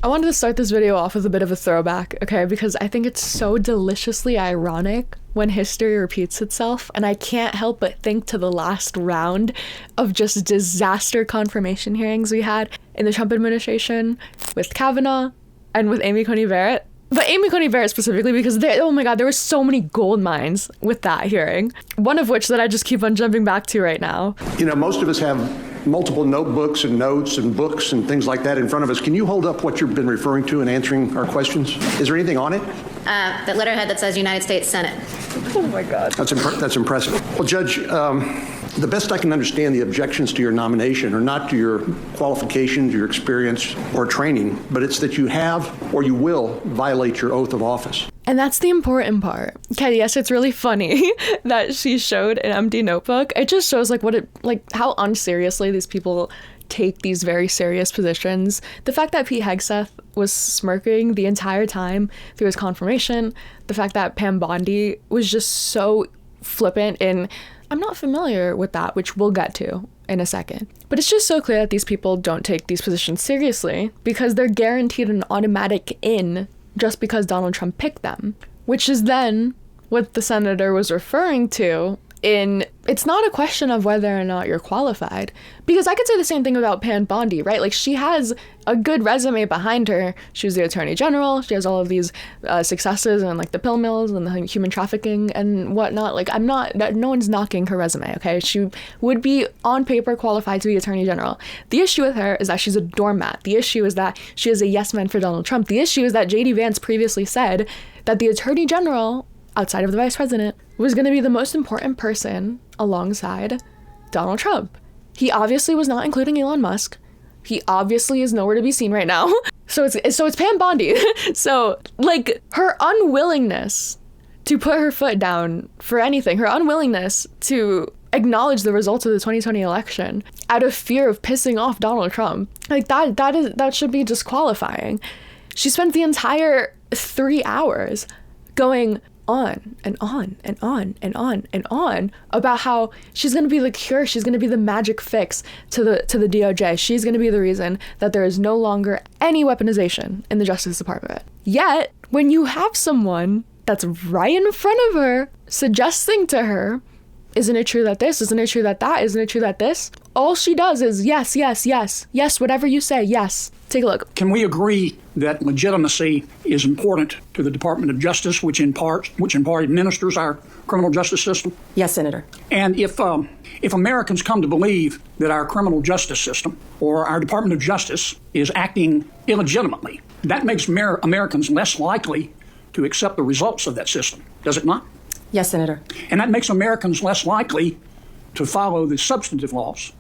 I wanted to start this video off with a bit of a throwback, okay? Because I think it's so deliciously ironic when history repeats itself, and I can't help but think to the last round of just disaster confirmation hearings we had in the Trump administration with Kavanaugh and with Amy Coney Barrett. But Amy Coney Barrett specifically, because oh my god, there were so many gold mines with that hearing. One of which that I just keep on jumping back to right now. You know, most of us have multiple notebooks and notes and books and things like that in front of us. Can you hold up what you've been referring to in answering our questions? Is there anything on it? That letterhead that says United States Senate. Oh my God. That's impressive. Well, Judge, the best I can understand the objections to your nomination are not to your qualifications, your experience, or training, but it's that you have or you will violate your oath of office. And that's the important part. Okay, yes, it's really funny that she showed an empty notebook. It just shows how unseriously these people take these very serious positions. The fact that Pete Hegseth was smirking the entire time through his confirmation, the fact that Pam Bondi was just so flippant in, I'm not familiar with that, which we'll get to in a second. But it's just so clear that these people don't take these positions seriously because they're guaranteed an automatic in just because Donald Trump picked them, which is then what the senator was referring to in, it's not a question of whether or not you're qualified, because I could say the same thing about Pam Bondi, right? Like, she has a good resume behind her. She was the attorney general. She has all of these successes and like the pill mills and the human trafficking and whatnot. Like, no one's knocking her resume, okay? She would be on paper qualified to be attorney general. The issue with her is that she's a doormat. The issue is that she is a yes man for Donald Trump. The issue is that J.D. Vance previously said that the attorney general, outside of the vice president, was going to be the most important person alongside Donald Trump. He obviously was not including Elon Musk. He obviously is nowhere to be seen right now. So it's Pam Bondi. So, like, her unwillingness to put her foot down for anything, her unwillingness to acknowledge the results of the 2020 election out of fear of pissing off Donald Trump, like, that should be disqualifying. She spent the entire 3 hours going on and on and on and on and on about how she's going to be the cure, she's going to be the magic fix to the DOJ. She's going to be the reason that there is no longer any weaponization in the Justice Department. Yet, when you have someone that's right in front of her suggesting to her, isn't it true that this? Isn't it true that that? Isn't it true that this? All she does is yes, yes, yes, yes, whatever you say, yes. Take a look. Can we agree that legitimacy is important to the Department of Justice, which in part administers our criminal justice system? Yes, Senator. And if Americans come to believe that our criminal justice system or our Department of Justice is acting illegitimately, that makes Americans less likely to accept the results of that system, does it not? Yes, Senator. And that makes Americans less likely to follow the substantive laws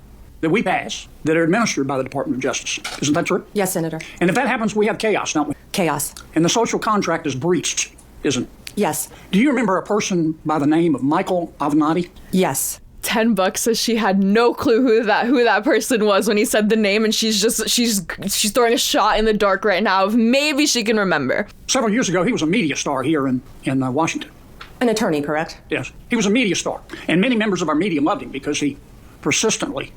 that we pass that are administered by the Department of Justice. Isn't that true? Yes, Senator. And if that happens, we have chaos, don't we? Chaos. And the social contract is breached, isn't it? Yes. Do you remember a person by the name of Michael Avenatti? Yes. $10 says she had no clue who that person was when he said the name, and she's throwing a shot in the dark right now of maybe she can remember. Several years ago, he was a media star here in Washington. An attorney, correct? Yes. He was a media star. And many members of our media loved him because he persistently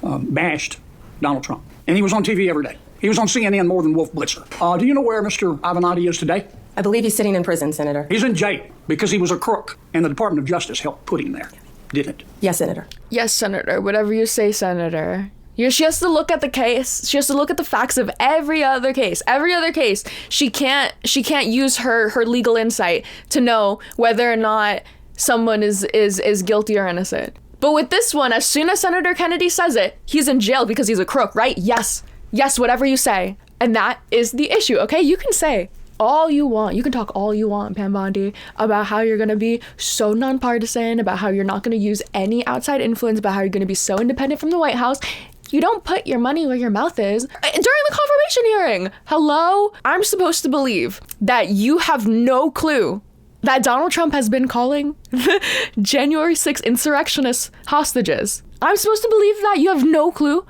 bashed Donald Trump. And he was on TV every day. He was on CNN more than Wolf Blitzer. Do you know where Mr. Avenatti is today? I believe he's sitting in prison, Senator. He's in jail because he was a crook, and the Department of Justice helped put him there, didn't it? Yes, Senator. Yes, Senator. Whatever you say, Senator. She has to look at the case. She has to look at the facts of every other case. Every other case. She can't use her legal insight to know whether or not someone is guilty or innocent. But with this one, as soon as Senator Kennedy says it, he's in jail because he's a crook, right? Yes. Yes, whatever you say. And that is the issue, okay? You can say all you want. You can talk all you want, Pam Bondi, about how you're going to be so nonpartisan, about how you're not going to use any outside influence, about how you're going to be so independent from the White House. You don't put your money where your mouth is. During the confirmation hearing, hello? I'm supposed to believe that you have no clue that Donald Trump has been calling January 6th insurrectionists hostages. I'm supposed to believe that you have no clue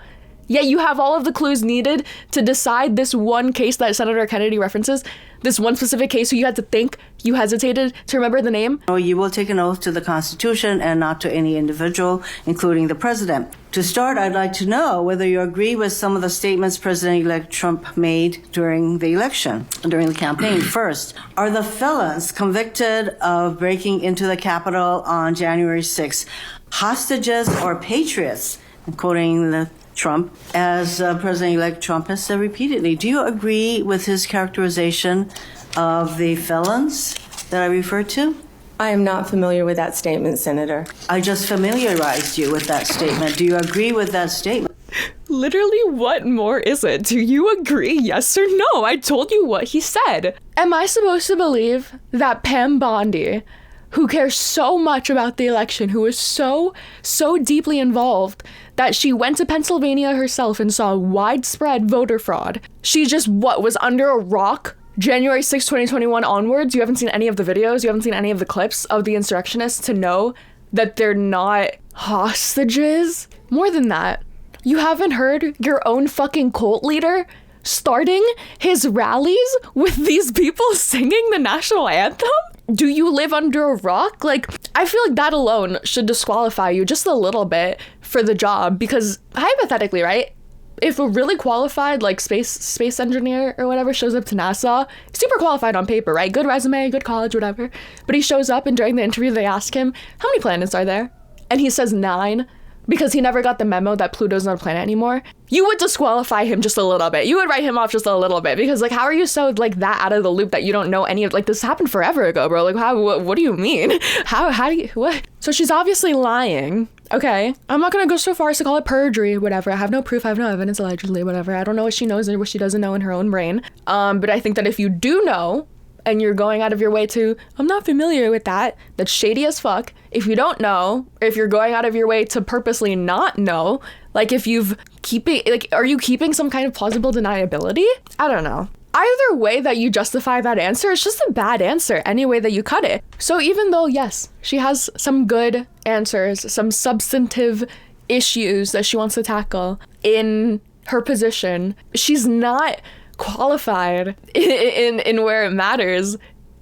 Yet you have all of the clues needed to decide this one case that Senator Kennedy references, this one specific case who you had to think, you hesitated to remember the name. You will take an oath to the Constitution and not to any individual, including the president. To start, I'd like to know whether you agree with some of the statements President-elect Trump made during the election, during the campaign. First, are the felons convicted of breaking into the Capitol on January 6th hostages or patriots? I'm quoting Trump, as President-elect Trump has said repeatedly. Do you agree with his characterization of the felons that I referred to? I am not familiar with that statement, Senator. I just familiarized you with that statement. Do you agree with that statement? Literally, what more is it? Do you agree, yes or no? I told you what he said. Am I supposed to believe that Pam Bondi, who cares so much about the election, who is so deeply involved, that she went to Pennsylvania herself and saw widespread voter fraud, she just, was under a rock January 6, 2021 onwards? You haven't seen any of the videos, you haven't seen any of the clips of the insurrectionists to know that they're not hostages? More than that, you haven't heard your own fucking cult leader starting his rallies with these people singing the national anthem? Do you live under a rock? Like, I feel like that alone should disqualify you just a little bit for the job, because hypothetically, right? If a really qualified, like, space engineer or whatever shows up to NASA, super qualified on paper, right? Good resume, good college, whatever. But he shows up and during the interview they ask him, how many planets are there? And he says 9. Because he never got the memo that Pluto's not a planet anymore, you would disqualify him just a little bit. You would write him off just a little bit, because, like, how are you so, like, that out of the loop that you don't know any of, like, this happened forever ago, bro. Like, what do you mean? How do you, what? So she's obviously lying, okay? I'm not gonna go so far as to call it perjury, whatever. I have no proof, I have no evidence, allegedly, whatever. I don't know what she knows or what she doesn't know in her own brain. But I think that if you do know, and you're going out of your way to, I'm not familiar with that, that's shady as fuck. If you don't know, or if you're going out of your way to purposely not know, like if are you keeping some kind of plausible deniability? I don't know. Either way that you justify that answer, it's just a bad answer any way that you cut it. So even though, yes, she has some good answers, some substantive issues that she wants to tackle in her position, she's not qualified in where it matters,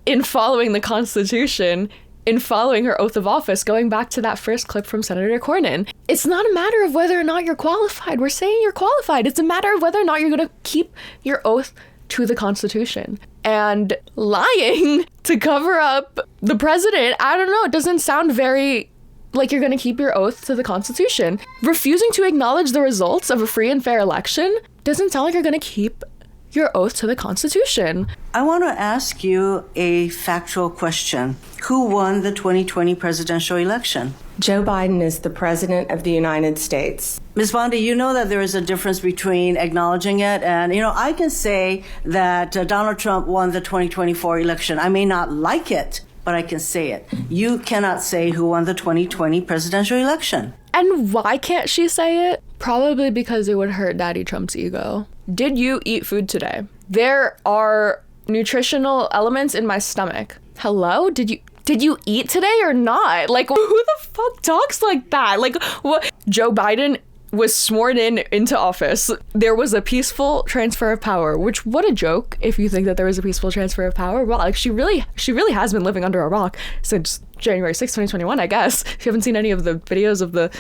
in following the Constitution, in following her oath of office, going back to that first clip from Senator Cornyn. It's not a matter of whether or not you're qualified. We're saying you're qualified. It's a matter of whether or not you're going to keep your oath to the Constitution. And lying to cover up the president, I don't know, it doesn't sound very like you're going to keep your oath to the Constitution. Refusing to acknowledge the results of a free and fair election doesn't sound like you're going to keep your oath to the Constitution. I want to ask you a factual question. Who won the 2020 presidential election? Joe Biden is the President of the United States. Ms. Bondi, you know that there is a difference between acknowledging it and, I can say that Donald Trump won the 2024 election. I may not like it, but I can say it. You cannot say who won the 2020 presidential election. And why can't she say it? Probably because it would hurt Daddy Trump's ego. Did you eat food today? There are nutritional elements in my stomach. Hello? Did you eat today or not? Like, who the fuck talks like that? Like, what? Joe Biden was sworn into office. There was a peaceful transfer of power, which, what a joke if you think that there was a peaceful transfer of power. Well, like, she really has been living under a rock since January 6, 2021, I guess. If you haven't seen any of the videos of the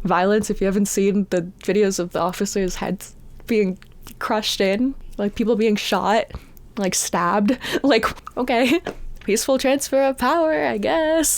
violence, if you haven't seen the videos of the officers' heads being crushed in, like people being shot, like stabbed, like, okay, peaceful transfer of power, I guess.